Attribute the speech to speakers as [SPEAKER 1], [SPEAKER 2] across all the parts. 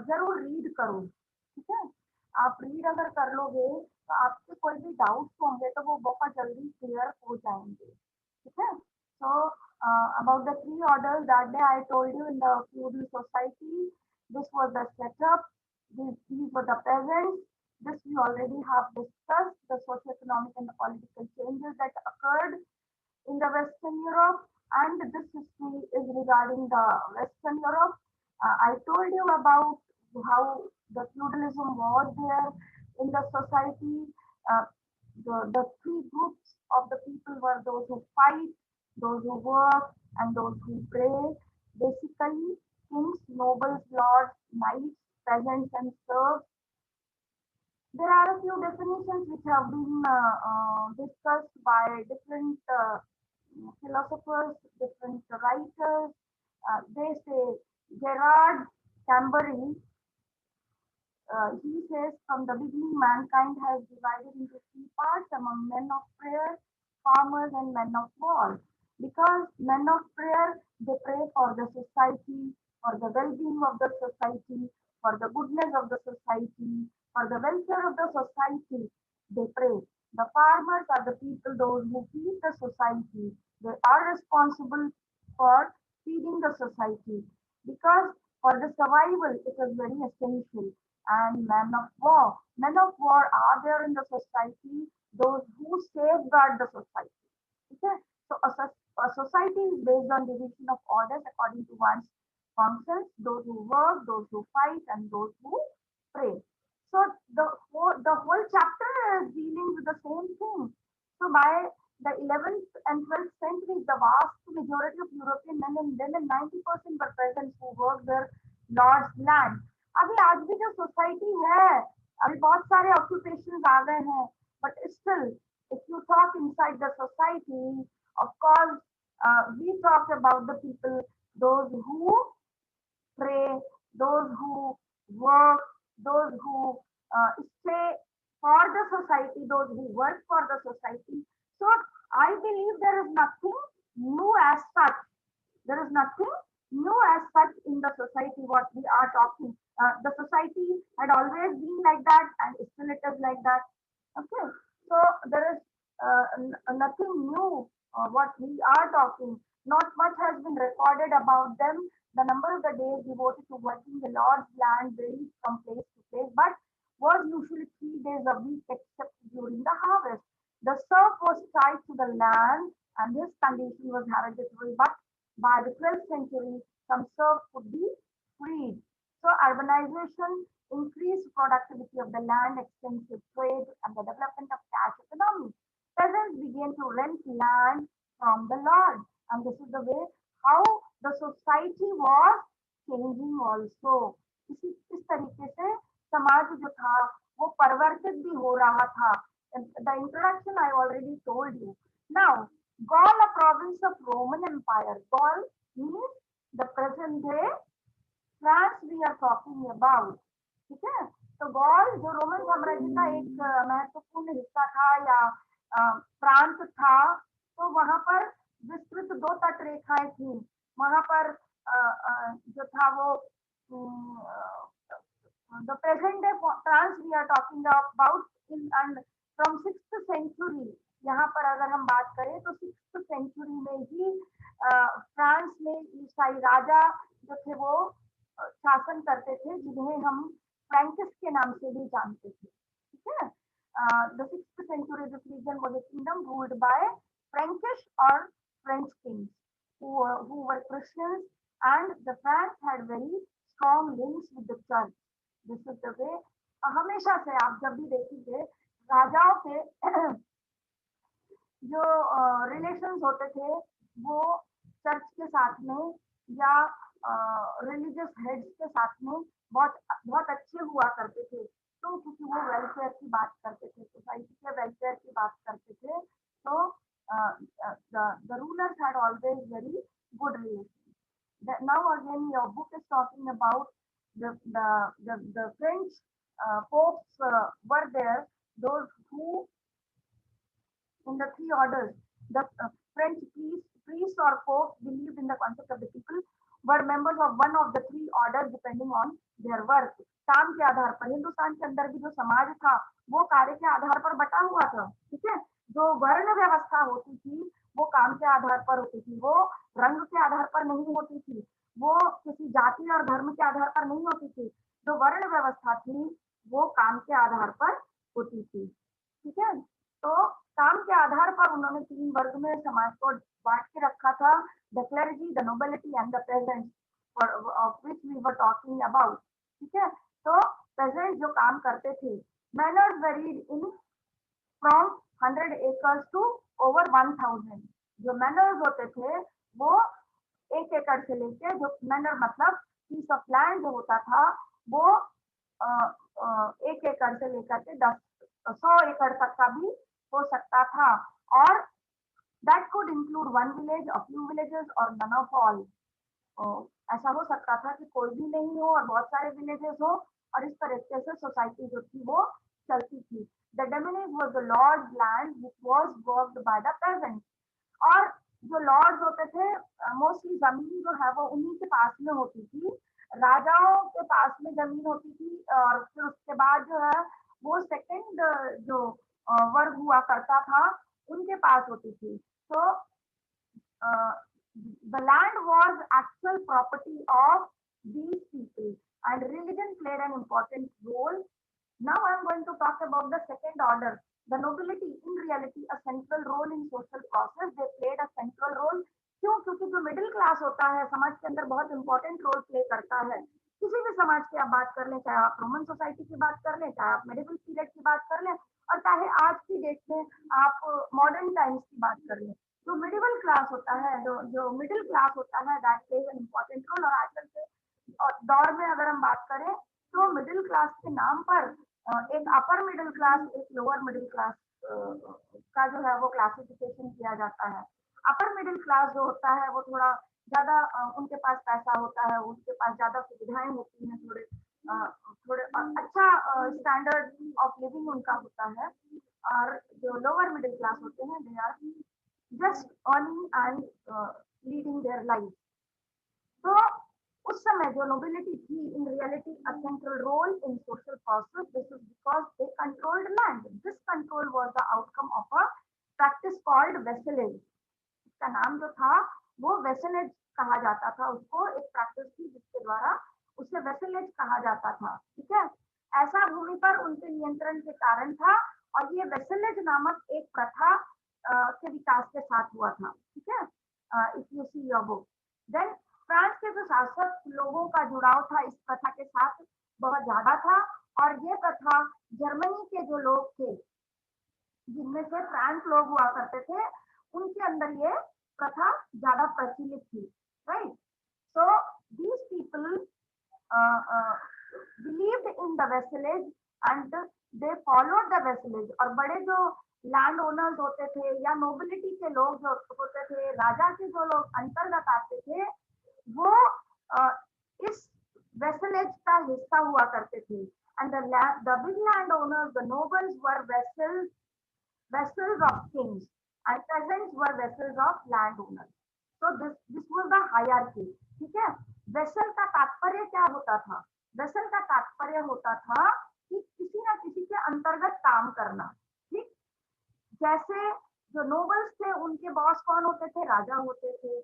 [SPEAKER 1] जरूर रीड करो, ठीक है। आप रीड अगर कर लोगे तो आपके कोई भी डाउट्स होंगे तो वो बहुत जल्दी क्लियर हो जाएंगे, ठीक है। So about the three orders that day I told you in the feudal society, this was the setup, these were the peasants. This we already have discussed, the socio-economic and political changes that occurred in the Western Europe, and this history is regarding the Western Europe. I told you about how the feudalism was there in the society. Uh, the three groups of the people were those who fight, those who work, and those who pray. Basically, kings, nobles, lords, knights, peasants, and serfs. There are a few definitions which have been discussed by different philosophers, different writers. They say Gerard Cambery, he says from the beginning mankind has divided into three parts among men of prayer, farmers, and men of war. Because men of prayer, they pray for the society, for the well-being of the society, for the goodness of the society, for the welfare of the society. They pray. The farmers are the people, those who feed the society. They are responsible for feeding the society because for the survival it is very essential. And men of war. Men of war are there in the society, those who safeguard the society. Okay? So a society is based on division of orders according to one's functions, those who work, those who fight, and those who pray. So the whole chapter is dealing with the same thing. So by the 11th and 12th century, the vast majority of European men and women, 90% were peasants who worked their lord's land. अभी आज भी जो society है, अभी बहुत सारे occupation आ गए हैं, but still if you talk inside the society, of course, we talk about the people, those who pray, those who work, those who stay for the society, those who work for the society. So I believe there is nothing new as such. There is nothing new as such in the society what we are talking. The society had always been like that and still it is like that. Okay, so there is nothing new what we are talking. Not much has been recorded about them. The number of the days devoted to working the Lord's land varies from place to place, but was usually 3 days a week except during the harvest. The serf was tied to the land and his condition was hereditary, but by the 12th century, some serfs could be freed. So urbanization increased productivity of the land, extensive trade, and the development of cash economy. Peasants began to rent land from the lord, and this is the way how the society was changing also. इस तरीके से समाज जो था वो परिवर्तित भी हो रहा था. The introduction I already told you. Now, Gaul, a province of Roman Empire. Gaul means the present day France we are talking about. ठीक है, तो गॉल जो रोमन साम्राज्य का एक महत्वपूर्ण हिस्सा था या प्रांत था, तो वहां पर विस्तृत दो तट रेखाएं थी. वहां पर जो था वो the present day France we are talking about in and from 6th century. यहाँ पर अगर हम बात करें तो 6th century में ही फ्रांस में ईसाई राजा जो थे वो शासन करते थे, जिन्हें हम फ्रैंकिस के नाम से भी जानते थे. ठीक है, the 6th century this region was a kingdom ruled by Frankish or French kings who were Christians, and the France had very strong links with the church. This is the way. हमेशा से आप जब भी देखेंगे राजाओं के जो relations होते थे वो चर्च के साथ में या रिलीजियस हेड्स के साथ में बहुत बहुत अच्छे हुआ करते थे. तो क्योंकि वो वेलफेयर की बात करते थे, सोसाइटी के वेलफेयर की बात करते थे, तो the rulers had always very good relations. Now again your book is talking about the French popes were there, those who in the three orders. The French priests or popes believed in the concept of the people were members of one of the three order depending on their work. काम के आधार पर हिंदुस्तान के अंदर भी जो समाज था वो कार्य के आधार पर बटा हुआ था, ठीक है। जो वर्ण व्यवस्था होती थी वो काम के आधार पर होती थी, वो रंग के आधार पर नहीं होती थी, वो किसी जाति और धर्म के आधार पर नहीं होती थी। जो वर्ण व्यवस्था थी वो काम के आधार पर होती थी, ठीक है। तो काम के आधार पर उन्होंने तीन वर्ग में समाज को बांट के रखा था, the clergy, the nobility and the peasants, of which we were talking about, ठीक है। तो पेजेंट जो काम करते थे, manors varied in from 100 acres to over 1000। जो मैनर्स होते थे वो 1 एकड़ से लेके, जो मैनर मतलब पीस ऑफ लैंड जो होता था वो 1 एकड़ से लेकर के 100 एकड़ तक का भी हो सकता था, और that could include one village, a few villages और नन ऑफ ऑल। ऐसा हो सकता था कि कोई भी नहीं हो और बहुत सारे विलेजेस हो, और इस तरीके से सोसाइटी जो थी वो चलती थी। The demesne was the lord land which was worked by the peasants. और जो लॉर्ड्स होते थे, मोस्टली जमीन जो है वो उन्हीं के पास में होती थी, राजाओं के पास में जमीन होती थी, और फिर उसके बाद जो है वो सेकंड जो वर्ग हुआ करता था उनके पास होती थी। तो uh, the land was actual property of these people, and religion played an important role. Now I am going to talk about the second order, the nobility. In reality a central role in social process, they played a central role। क्यों? क्योंकि जो middle class होता है समाज के अंदर बहुत important role play करता है। किसी भी समाज की आप बात कर लें, चाहे आप रोमन सोसाइटी की बात कर लें, चाहे आप मेडिवल पीरियड की बात कर लें, और चाहे आज की डेट में आप मॉडर्न टाइम्स की बात कर लें। जो मिडिल क्लास होता है, जो मिडिल क्लास होता है, that plays an important role. और आजकल के दौर में अगर हम बात करें तो मिडिल क्लास के नाम पर एक अपर मिडिल क्लास, एक लोअर मिडिल क्लास का जो है वो क्लासिफिकेशन किया जाता है। अपर मिडिल क्लास जो होता है वो थोड़ा ज्यादा उनके पास पैसा होता है, उनके पास ज्यादा सुविधाएं होती हैं, थोड़े अच्छा स्टैंडर्ड ऑफ लिविंग उनका होता है। और जो लोअर मिडिल क्लास होते हैं, they are just earning and leading their life। तो उस समय जो नोबिलिटी थी, in reality a central role in social process, this is because they controlled land. This control was the outcome of a practice called vassalage. इसका नाम जो था वो वेसलेज कहा जाता था, उसको एक प्रैक्टिस थी जिसके द्वारा उसे वेसलेज कहा जाता था, ठीक है। ऐसा भूमि पर उनके नियंत्रण के कारण था, और ये वेसलेज नामक एक प्रथा के विकास के साथ हुआ था, ठीक है। If you see your book, then France के जो शासक लोगों का जुड़ाव था इस प्रथा के साथ बहुत ज्यादा था, और ये प्रथा जर्मनी के जो लोग थे, जिनमें से फ्रांस लोग हुआ करते थे, उनके अंदर ये प्रथा ज्यादा प्रचलित थी, right. So these people believed in the vassalage and they followed the vassalage. और बड़े जो लैंड ओनर्स होते थे या नोबिलिटी के लोग जो होते थे, राजा के जो लोग अंतर्गत आते थे, वो इस वेसलेज का हिस्सा हुआ करते थे। And the big land owners, the nobles were vessels of kings, and peasants were vessels of landowners। So this was the hierarchy, ठीक है। वेसल का तात्पर्य क्या होता था? वेसल का तात्पर्य होता था कि किसी ना किसी के अंतर्गत काम करना, ठीक। जैसे जो नोबल्स थे उनके बॉस कौन होते थे? राजा होते थे।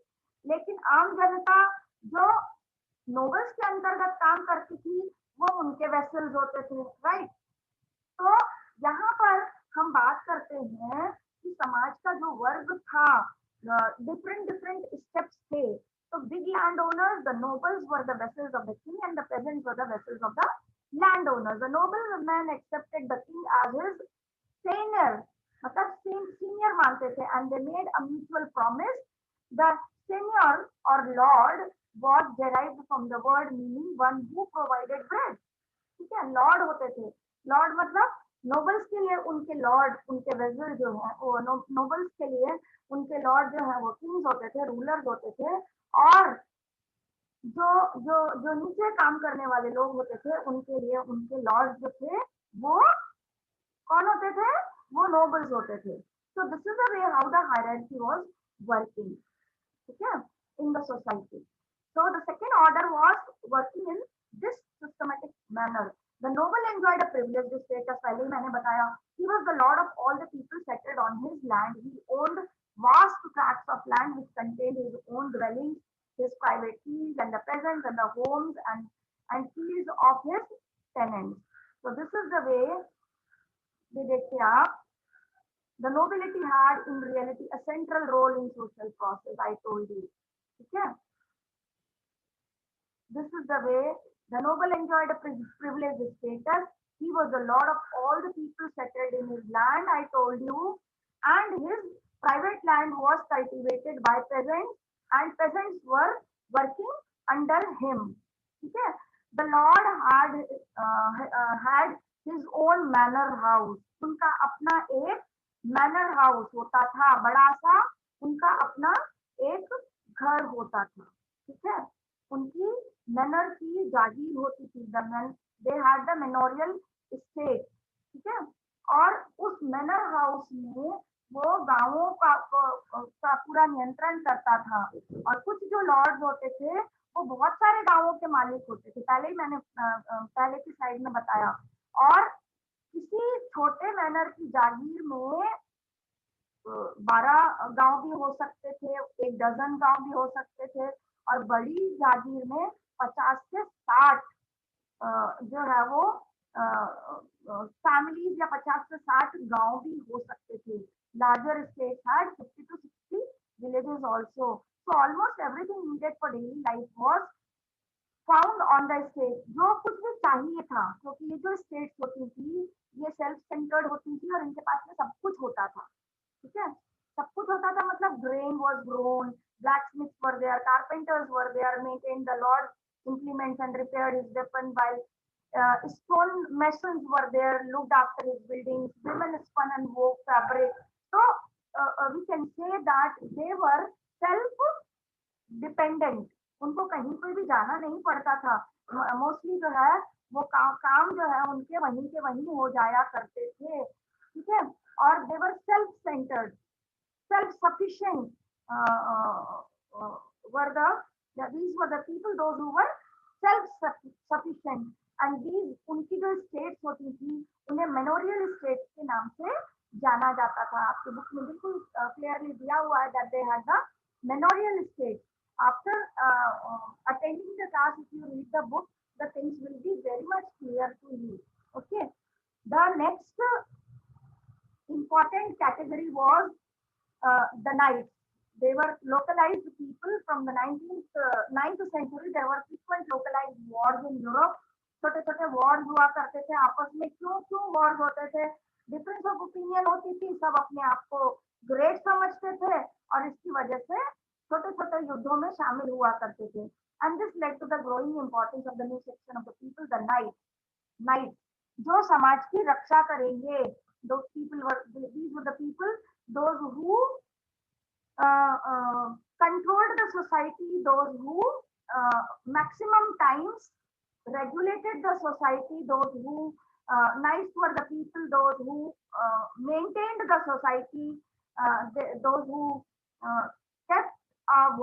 [SPEAKER 1] लेकिन आम जनता जो नोबल्स के अंतर्गत काम करती थी वो उनके वेसल्स होते थे, राइट। तो यहाँ पर हम बात करते हैं कि समाज का जो वर्ग था, डिफरेंट डिफरेंट स्टेप्स थे। तो big land owners, the nobles were the vassals of the king and the peasants were the vassals of the land owners. The noble man accepted the king as his senior, मतलब senior मानते थे, and they made a mutual promise. The senior और lord was derived from the word meaning one who provided bread, ठीक है। Lord होते थे, Lord मतलब nobles के लिए उनके लॉर्ड, उनके वेजल जो है वो नोबल्स के लिए उनके लॉर्ड जो है वो किंग्स होते थे, रूलर्स होते थे। और जो जो जो नीचे काम करने वाले लोग होते थे उनके लिए उनके लॉर्ड जो थे वो कौन होते थे? वो नोबल्स होते थे। So this is the way how the hierarchy was working, ठीक है, in the society. So the second order was working in this systematic manner. The noble enjoyed a privileged status. पहले ही मैंने बताया. He was the lord of all the people settled on his land. He owned vast tracts of land which contained his own dwellings, his private fields, and the peasants and the homes and fields of his tenants. So this is the way. ये देखिए आप. The nobility had in reality a central role in social process. I told you. ठीक है. This is the way the noble enjoyed a privileged status. He was the lord of all the people settled in his land, I told you, and his private land was cultivated by peasants, and peasants were working under him. Okay? The lord had his own manor house. उनका अपना एक manor house होता था, बड़ा सा उनका अपना एक घर होता था. ठीक है. उनकी मैनर की जागीर होती थी. They had the memorial state. ठीक है. और उस मैनर हाउस में वो गांवों का पूरा नियंत्रण करता था. और कुछ जो लॉर्ड्स होते थे वो बहुत सारे गांवों के मालिक होते थे. पहले ही मैंने पहले की स्लाइड में बताया. और किसी छोटे मैनर की जागीर में 12 गांव भी हो सकते थे, 1 डजन गांव भी हो सकते थे, और बड़ी जागीर में 50 से 60 जो है वो फैमिलीज या 50 से 60 गांव भी हो सकते थे. Larger state had 50 to 60 villages also. So almost everything needed for daily life was found on the state. जो कुछ भी चाहिए था, क्योंकि ये जो स्टेट्स होती थी ये सेल्फ सेंटर्ड होती थी और इनके पास में सब कुछ होता था. ठीक है. सब कुछ होता था मतलब grain was grown, blacksmiths were there, carpenters were there, maintained the Lord's implements and repaired his weapon, while stone masons were there, looked after his buildings, women spun and wove fabric. So we can say that they were self dependent. उनको कहीं पे भी जाना नहीं पड़ता था. Mostly जो है वो काम जो है उनके वहीं के वहीं हो जाया करते थे. ठीक है. और they were self centred, self sufficient were the these were the people those who were self sufficient. and these उनकी जो स्टेट्स होती थी उन्हें मेमोरियल स्टेट्स के नाम से जाना जाता था. आपके बुक में बिल्कुल क्लियरली दिया हुआ है that they had the manorial state. After attending the class, if you read the book, the things will be very much clear to you. Okay. The next important category was the knights. They were localized people from the 9th century. There were frequent localized wars in Europe. छोटे छोटे Wars हुआ करते थे आपस में. क्यों Wars होते थे? डिफरेंस ऑफ ओपिनियन होती थी. सब अपने आप को ग्रेट समझते थे और इसकी वजह से छोटे छोटे युद्धों में शामिल हुआ करते थे. And this led to the growing importance of the new section of the people, the knight, जो समाज की रक्षा करेंगे. those people were these were the people those who controlled the society, those who maximum times regulated the society, those who knights were the people those who maintained the society, those who kept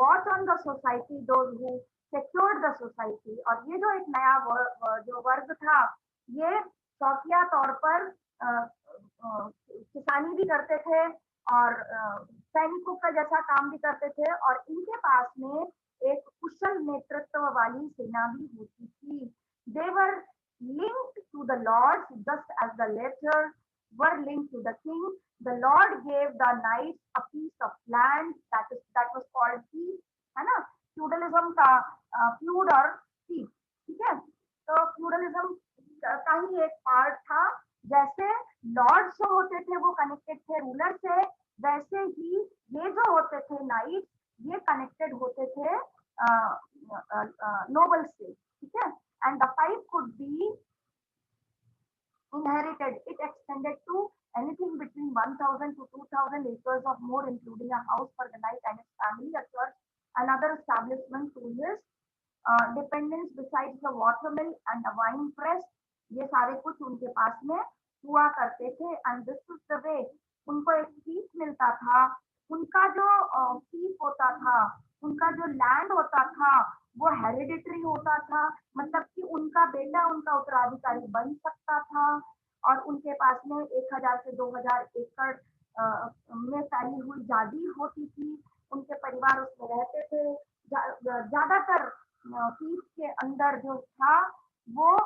[SPEAKER 1] watch on the society, those who secured the society. और ये जो एक नया जो वर्ग था ये शौकिया तौर पर किसानी भी करते थे और सैनिकों का जैसा काम भी करते थे और इनके पास में एक कुशल नेतृत्व वाली सेना भी होती थी. They were linked to the lords just as the latter were linked to the king. The lord gave the knights a piece of land that was called fief, है ना. फ्यूडलिज्म का फ्यूड और fief. ठीक है. तो feudalism का ही एक part था. जैसे लॉर्ड्स जो होते थे वो कनेक्टेड थे रूलर से, वैसे ही ये जो होते थे नाइट ये कनेक्टेड होते थे नोबल से. ठीक है. And the five could be inherited. It extended to anything between 1,000 to 2,000 acres of more, including a house for the knight and his family, a church, another establishment to his dependents, besides the watermill and the wine press. ये सारे कुछ उनके पास में हुआ करते थे. And this is the way उनको एक फीस मिलता था. उनका जो फीस होता था, उनका जो लैंड होता था वो हेरिडिटरी होता था, मतलब कि उनका बेटा उनका उत्तराधिकारी बन सकता था, और उनके पास में 1000 से 2000 एकड़ में फैली हुई जादी होती थी, उनके परिवार उसमें रहते थे। ज्यादातर पीस के अंदर जो था वो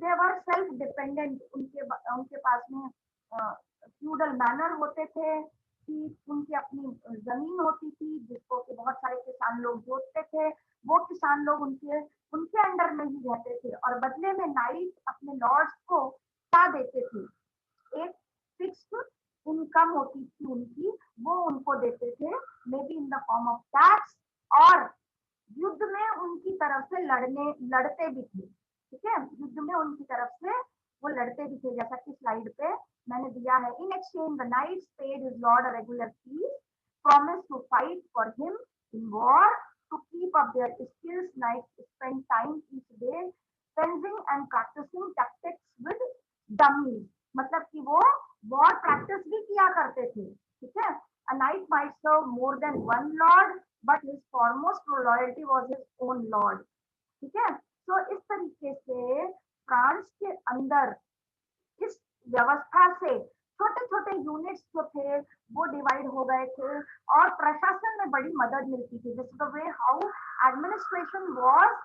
[SPEAKER 1] देवर सेल्फ डिपेंडेंट, उनके पास में फ्यूडल मैनर होते थे कि उनकी अपनी जमीन होती थी जिसको कि बहुत सारे किसान लोग जोतते थे, वो किसान लोग उनके उनके अंडर में ही रहते थे, और बदले में नाइट अपने लॉर्ड्स को क्या देते थे, एक फिक्स्ड इनकम होती थी उनकी, वो उनको देते थे, may be in the form of tax, और युद्ध में उनकी तरफ से लड़ते भी थे। ठीक है, युद्ध में उनकी तरफ से वो लड़ते भी थे, जैसा कि स्लाइड पे मैंने दिया है। In exchange the knights paid his lord a regular fee, promised to fight for him in war, to keep up their skills. Knights spend time each day fencing and practicing tactics with dummies, मतलब कि वो war practice भी किया करते थे। ठीक है, a knight might serve more than one lord, but his foremost loyalty was his own lord। ठीक है, तो इस तरीके से फ्रांस के अंदर इस व्यवस्था से छोटे छोटे यूनिट्स जो थे वो डिवाइड हो गए थे, और प्रशासन में बड़ी मदद मिलती थी। This the way how administration was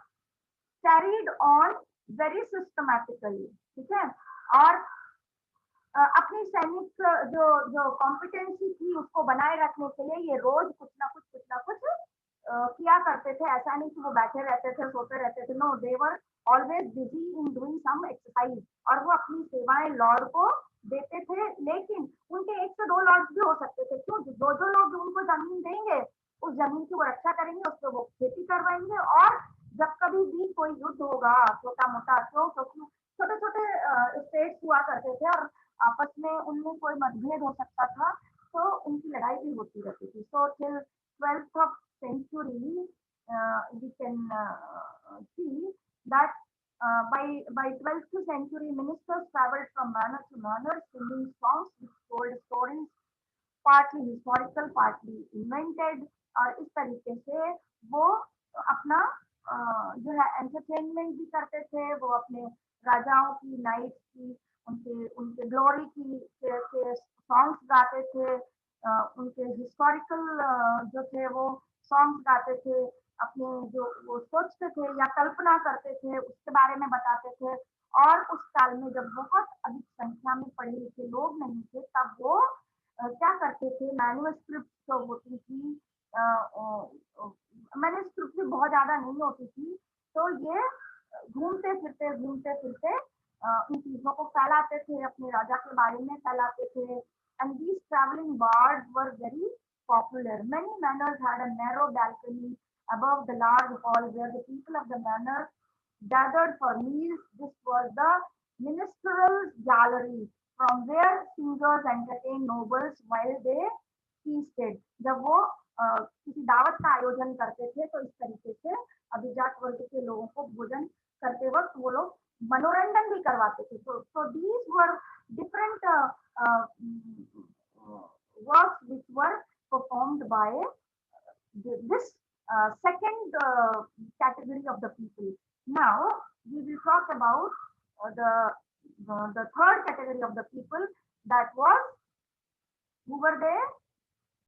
[SPEAKER 1] carried on very systematically. ठीक है, और अपनी सैनिक जो जो कॉम्पिटेंसी थी उसको बनाए रखने के लिए ये रोज कुछ ना कुछ किया करते थे। ऐसा नहीं कि वो बैठे रहते थे, सोते रहते थे, no, they were always busy in doing some exercise, और वो अपनी सेवाएं लॉर्ड को देते थे। लेकिन उनके एक से दो लॉर्ड्स भी हो सकते थे, क्यों, जो लोग उनको जमीन देंगे उस जमीन की वो रक्षा करेंगे, उस पर वो खेती करवाएंगे, और जब कभी भी कोई युद्ध होगा छोटा मोटा, क्योंकि छोटे छोटे स्टेट्स हुआ करते थे और आपस में उनमें कोई मतभेद हो सकता था, तो उनकी लड़ाई भी होती रहती थी। So till 12th of century, we can see that by 12th century, ministers traveled from manor to manor, singing songs which told stories, partly historical, partly invented, और इस तरीके से वो अपना जो है एंटरटेनमेंट भी करते थे, वो अपने राजाओं की, नाइट्स की, उनके उनके ग्लोरी की के सॉन्ग्स गाते थे, उनके हिस्टोरिकल जो थे वो सॉन्ग्स गाते थे, अपने जो वो सोचते थे या कल्पना करते थे उसके बारे में बताते थे। और उस काल में जब बहुत अधिक संख्या में पढ़े लिखे लोग नहीं थे, तब वो क्या करते थे, मैन्युस्क्रिप्ट जो होती थी, मैन्युस्क्रिप्ट भी बहुत ज्यादा नहीं होती थी, तो ये घूमते फिरते इन चीजों को फैलाते थे, अपने राजा के बारे में फैलाते थे। And these travelling bards were very popular. Many manors had a narrow balcony above the large hall where the people of the manor gathered for meals. This was the ministerial gallery from where singers entertained nobles while they feasted. जब वो किसी दावत का आयोजन करते थे तो इस तरीके से अभिजात वर्ग के लोगों को भोजन करते वक्त वो लोग मनोरंजन भी करवाते थे। तो these were different works which were performed by this second category of the people. Now we will talk about the third category of the people, that was, who were there?